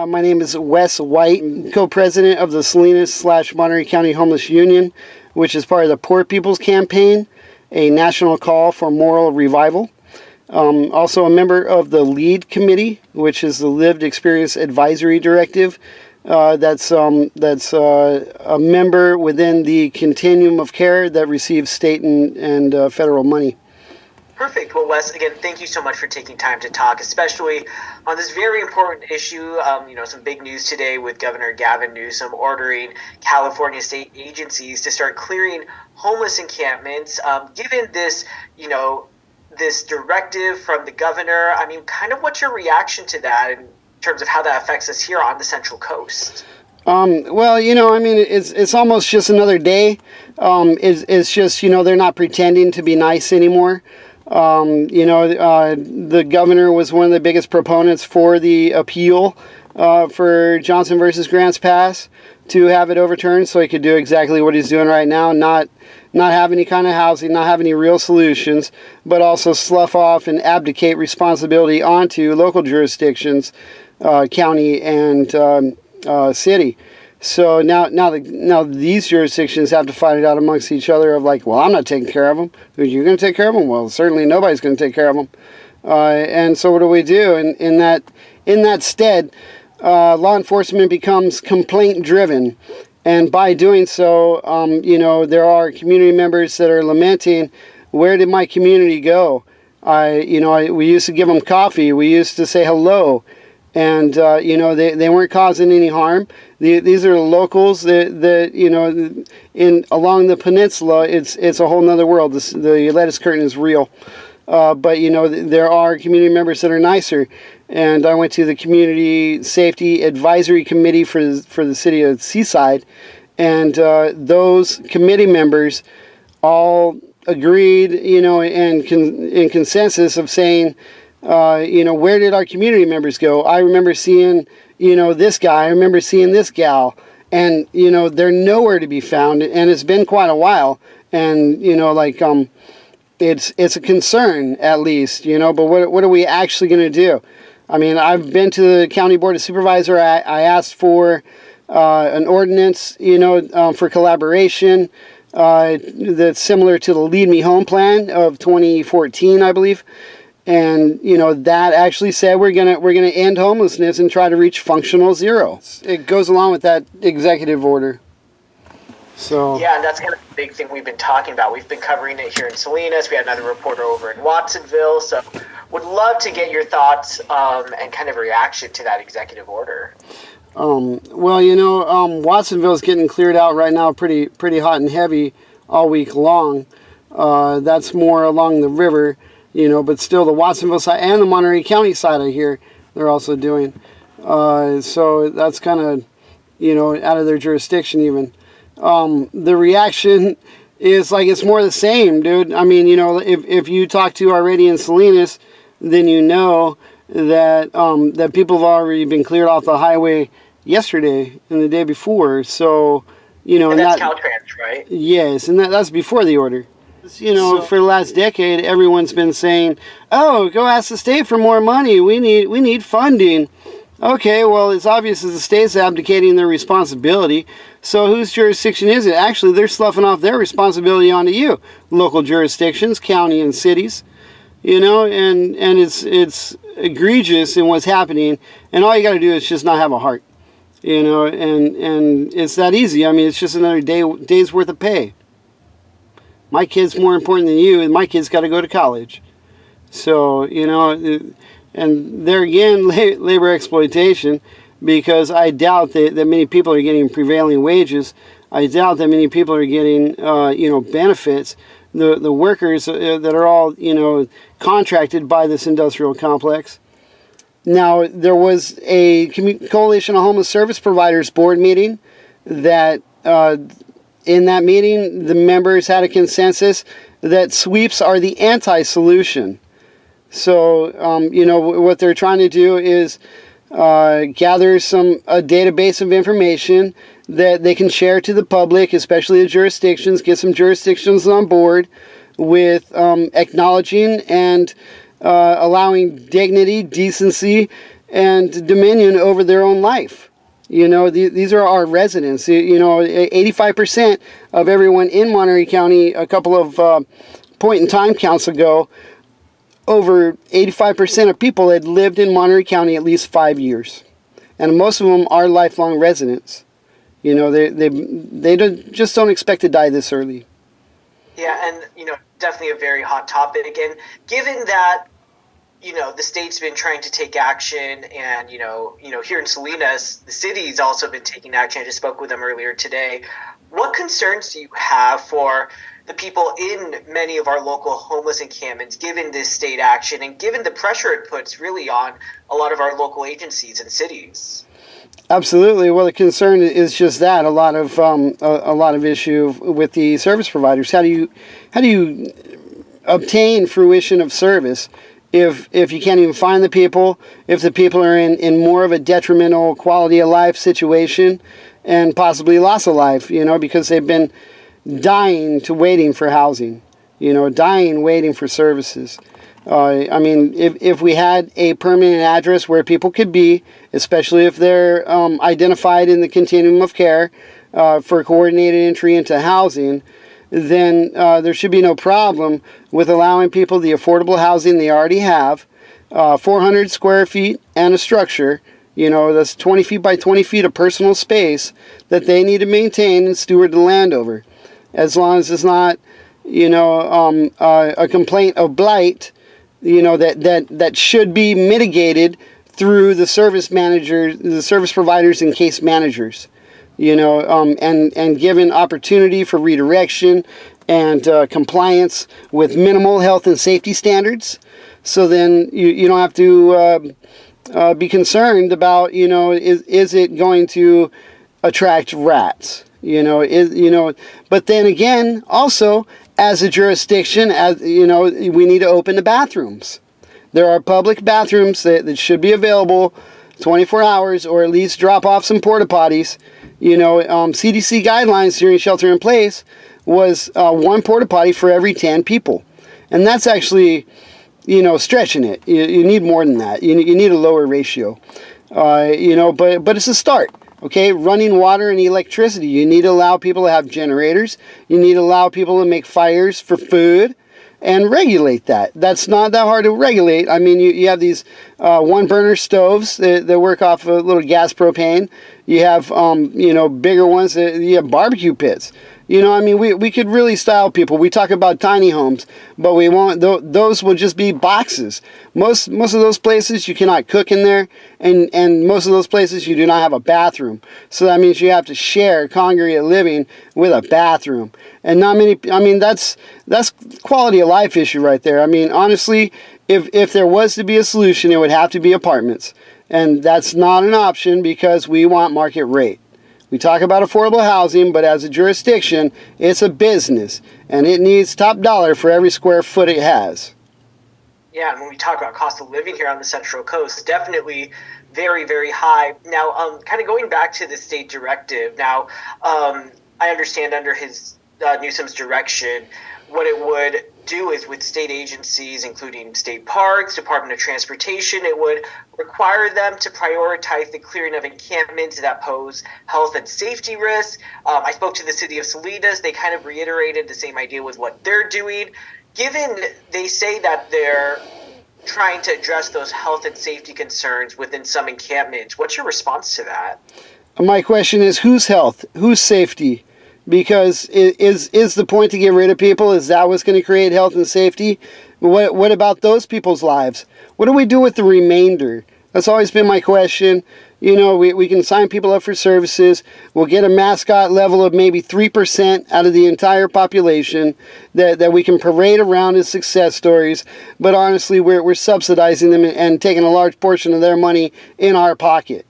My name is Wes White, co-president of the Salinas / Monterey County Homeless Union, which is part of the Poor People's Campaign, a national call for moral revival. Also a member of the LEAD Committee, which is the Lived Experience Advisory Directive. That's a member within the continuum of care that receives state and federal money. Perfect. Well, Wes, again, thank you so much for taking time to talk, especially on this very important issue. Some big news today with Governor Gavin Newsom ordering California state agencies to start clearing homeless encampments. Given this, this directive from the governor, kind of what's your reaction to that in terms of how that affects us here on the Central Coast? It's almost just another day. It's just, they're not pretending to be nice anymore. The governor was one of the biggest proponents for the appeal for Johnson versus Grants Pass to have it overturned so he could do exactly what he's doing right now, not have any kind of housing, not have any real solutions, but also slough off and abdicate responsibility onto local jurisdictions, county and city. So now these jurisdictions have to fight it out amongst each other of like, well, I'm not taking care of them. You're going to take care of them? Well, certainly nobody's going to take care of them. And so what do we do? In that stead, law enforcement becomes complaint driven. And by doing so, there are community members that are lamenting, where did my community go? We used to give them coffee. We used to say hello. And, they weren't causing any harm. These are locals that along the peninsula, it's a whole nother world. The lettuce curtain is real. But, there are community members that are nicer. And I went to the Community Safety Advisory Committee for the city of Seaside. And those committee members all agreed, in consensus of saying, where did our community members go? I remember seeing, this guy. I remember seeing this gal. And, they're nowhere to be found. And it's been quite a while. And, it's a concern, at least, but what are we actually going to do? I've been to the County Board of Supervisors. I asked for an ordinance, for collaboration that's similar to the Lead Me Home plan of 2014, I believe. And, that actually said we're gonna end homelessness and try to reach functional zero. It goes along with that executive order. So yeah, and that's kind of the big thing we've been talking about. We've been covering it here in Salinas. We had another reporter over in Watsonville. So would love to get your thoughts and kind of reaction to that executive order. Watsonville is getting cleared out right now pretty hot and heavy all week long. That's more along the river. But still the Watsonville side and the Monterey County side I hear they're also doing. So that's kind of, out of their jurisdiction even. The reaction is like it's more the same, dude. If you talk to already in Salinas, then that people have already been cleared off the highway yesterday and the day before. So, and that's Caltrans, right? Yes, and that's before the order. For the last decade, everyone's been saying, "Oh, go ask the state for more money. We need funding." Okay, well, it's obvious that the state's abdicating their responsibility. So whose jurisdiction is it? Actually, they're sloughing off their responsibility onto you, local jurisdictions, county and cities. And it's egregious in what's happening. And all you got to do is just not have a heart. And it's that easy. It's just another day's worth of pay. My kid's more important than you, and my kid's got to go to college. So, and there again, labor exploitation, because I doubt that many people are getting prevailing wages. I doubt that many people are getting, benefits. The workers that are all, contracted by this industrial complex. Now, there was a Coalition of Homeless Service Providers board meeting that... in that meeting, the members had a consensus that sweeps are the anti-solution. So, what they're trying to do is gather a database of information that they can share to the public, especially the jurisdictions, get some jurisdictions on board with acknowledging and allowing dignity, decency, and dominion over their own life. You know, these are our residents. You know, 85% of everyone in Monterey County, a couple of point in time counts ago, over 85% of people had lived in Monterey County at least 5 years. And most of them are lifelong residents. You know, just don't expect to die this early. Yeah, and, you know, definitely a very hot topic. And given that, you know, the state's been trying to take action, and, you know, here in Salinas, the city's also been taking action. I just spoke with them earlier today. What concerns do you have for the people in many of our local homeless encampments, given this state action and given the pressure it puts really on a lot of our local agencies and cities? Absolutely. Well, the concern is just that a lot of issue with the service providers. How do you obtain fruition of service if you can't even find the people? If the people are in more of a detrimental quality of life situation and possibly loss of life, you know, because they've been dying to waiting for housing, you know, dying waiting for services. I mean, if we had a permanent address where people could be, especially if they're identified in the continuum of care for coordinated entry into housing, then there should be no problem with allowing people the affordable housing they already have, 400 square feet and a structure. You know, that's 20 feet by 20 feet of personal space that they need to maintain and steward the land over. As long as it's not, you know, a complaint of blight, you know, that should be mitigated through the service managers, the service providers and case managers, you know, and given opportunity for redirection and compliance with minimal health and safety standards. So then you don't have to be concerned about, you know, is it going to attract rats? But then again, also, as a jurisdiction, as you know, we need to open the bathrooms. There are public bathrooms that should be available 24 hours, or at least drop off some porta potties. You know, CDC guidelines during shelter in place was 1 porta potty for every 10 people. And that's actually, you know, stretching it. You need more than that. You need a lower ratio. You know, but it's a start. Okay, running water and electricity. You need to allow people to have generators. You need to allow people to make fires for food and regulate that. That's not that hard to regulate. I mean, you have these one-burner stoves that work off a little gas propane. You have, you know, bigger ones. You have barbecue pits. You know, I mean, we could really style people. We talk about tiny homes, but we won't. Those will just be boxes. Most of those places you cannot cook in there, and most of those places you do not have a bathroom. So that means you have to share congregate living with a bathroom. And not many. I mean, that's quality of life issue right there. I mean, honestly, if there was to be a solution, it would have to be apartments, and that's not an option because we want market rate. We talk about affordable housing, but as a jurisdiction, it's a business, and it needs top dollar for every square foot it has. Yeah, and when we talk about cost of living here on the Central Coast, definitely very, very high. Now, kind of going back to the state directive, now, I understand under his Newsom's direction, what it would do is with state agencies, including state parks, Department of Transportation, it would require them to prioritize the clearing of encampments that pose health and safety risks. I spoke to the city of Salinas. They kind of reiterated the same idea with what they're doing. Given they say that they're trying to address those health and safety concerns within some encampments, what's your response to that? My question is, whose health? Whose safety? Because is the point to get rid of people? Is that what's going to create health and safety? What about those people's lives? What do we do with the remainder? That's always been my question. You know, we can sign people up for services. We'll get a mascot level of maybe 3% out of the entire population that we can parade around as success stories. But honestly, we're subsidizing them and taking a large portion of their money in our pocket.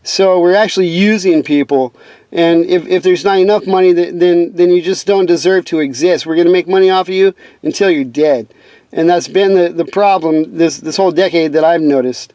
So we're actually using people. And if there's not enough money, then you just don't deserve to exist. We're going to make money off of you until you're dead. And that's been the problem this whole decade that I've noticed.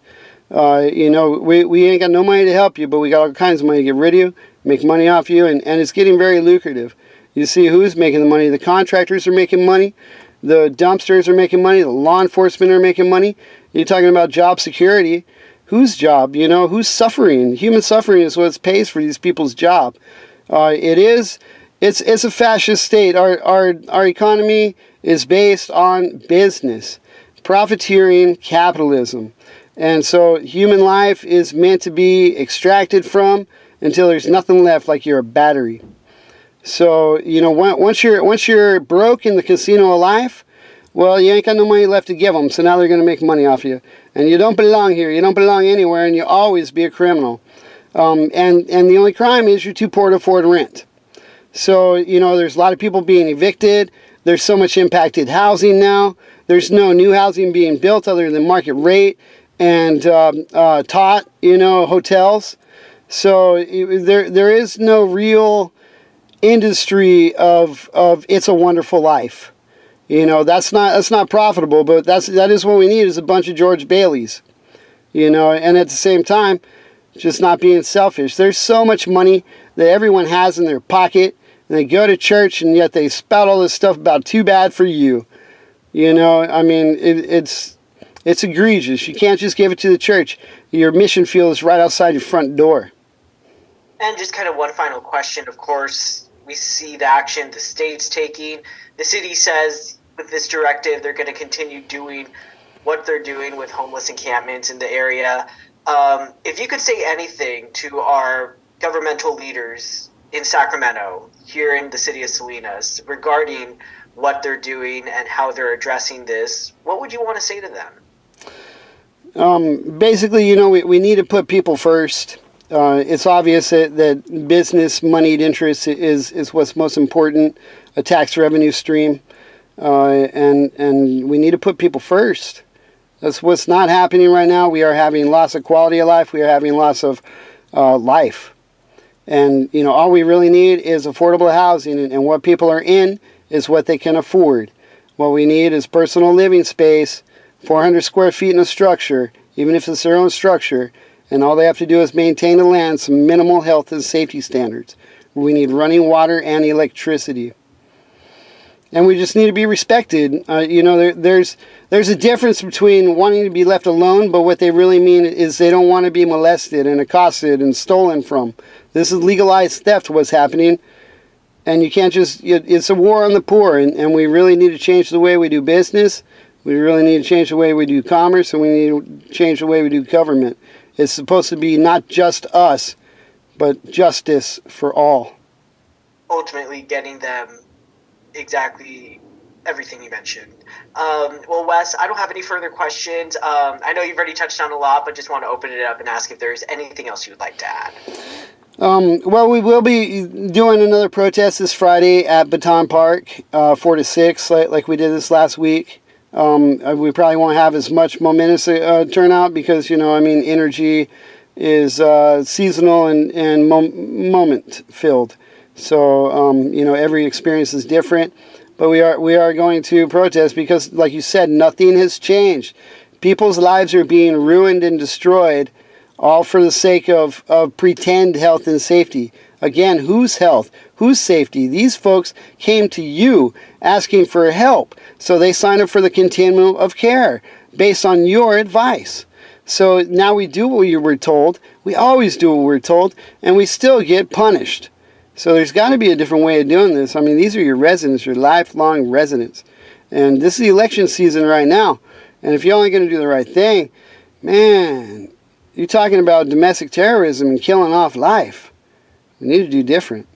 You know, we ain't got no money to help you, but we got all kinds of money to get rid of you, make money off you, and it's getting very lucrative. You see who's making the money. The contractors are making money. The dumpsters are making money. The law enforcement are making money. You're talking about job security. whose job? You know, who's suffering? Human suffering is what pays for these people's job. It's a fascist state. Our economy is based on business, profiteering, capitalism. And so human life is meant to be extracted from until there's nothing left, like you're a battery. So, you know, once you're broke in the casino of life, well, you ain't got no money left to give them, so now they're going to make money off you. And you don't belong here, you don't belong anywhere, and you'll always be a criminal. And the only crime is you're too poor to afford rent. So, you know, there's a lot of people being evicted. There's so much impacted housing now. There's no new housing being built other than market rate and you know, hotels. So there is no real industry of It's a Wonderful Life. You know, that's not profitable, but that is what we need, is a bunch of George Baileys. You know, and at the same time, just not being selfish. There's so much money that everyone has in their pocket, and they go to church, and yet they spout all this stuff about too bad for you. You know, I mean, it's egregious. You can't just give it to the church. Your mission field is right outside your front door. And just kind of one final question. Of course, we see the action the state's taking. The city says with this directive, they're going to continue doing what they're doing with homeless encampments in the area. If you could say anything to our governmental leaders in Sacramento, here in the city of Salinas, regarding what they're doing and how they're addressing this, what would you want to say to them? Basically, you know, we need to put people first. It's obvious that business moneyed interest is what's most important, a tax revenue stream, and we need to put people first. That's what's not happening right now. We are having loss of quality of life. We are having loss of life. And, you know, all we really need is affordable housing, and what people are in is what they can afford. What we need is personal living space, 400 square feet in a structure, even if it's their own structure, and all they have to do is maintain the land, some minimal health and safety standards. We need running water and electricity. And we just need to be respected. You know, there's a difference between wanting to be left alone, but what they really mean is they don't want to be molested and accosted and stolen from. This is legalized theft, what's happening. And you can't just, it's a war on the poor, and we really need to change the way we do business. We really need to change the way we do commerce, and we need to change the way we do government. It's supposed to be not just us, but justice for all. Ultimately getting them exactly everything you mentioned. Well, Wes, I don't have any further questions. I know you've already touched on a lot, but just want to open it up and ask if there's anything else you would like to add. Well, we will be doing another protest this Friday at Baton Park, 4 to 6, like we did this last week. We probably won't have as much momentous turnout because, you know, I mean, energy is seasonal and moment-filled. So, you know, every experience is different. But we are going to protest because, like you said, nothing has changed. People's lives are being ruined and destroyed, all for the sake of pretend health and safety. Again, whose health? Whose safety? These folks came to you asking for help, so they signed up for the continuum of care based on your advice. So now we do what we were told. We always do what we're told, and we still get punished. So there's got to be a different way of doing this. I mean, these are your residents, your lifelong residents. And this is the election season right now. And if you're only going to do the right thing, man, you're talking about domestic terrorism and killing off life. We need to do different.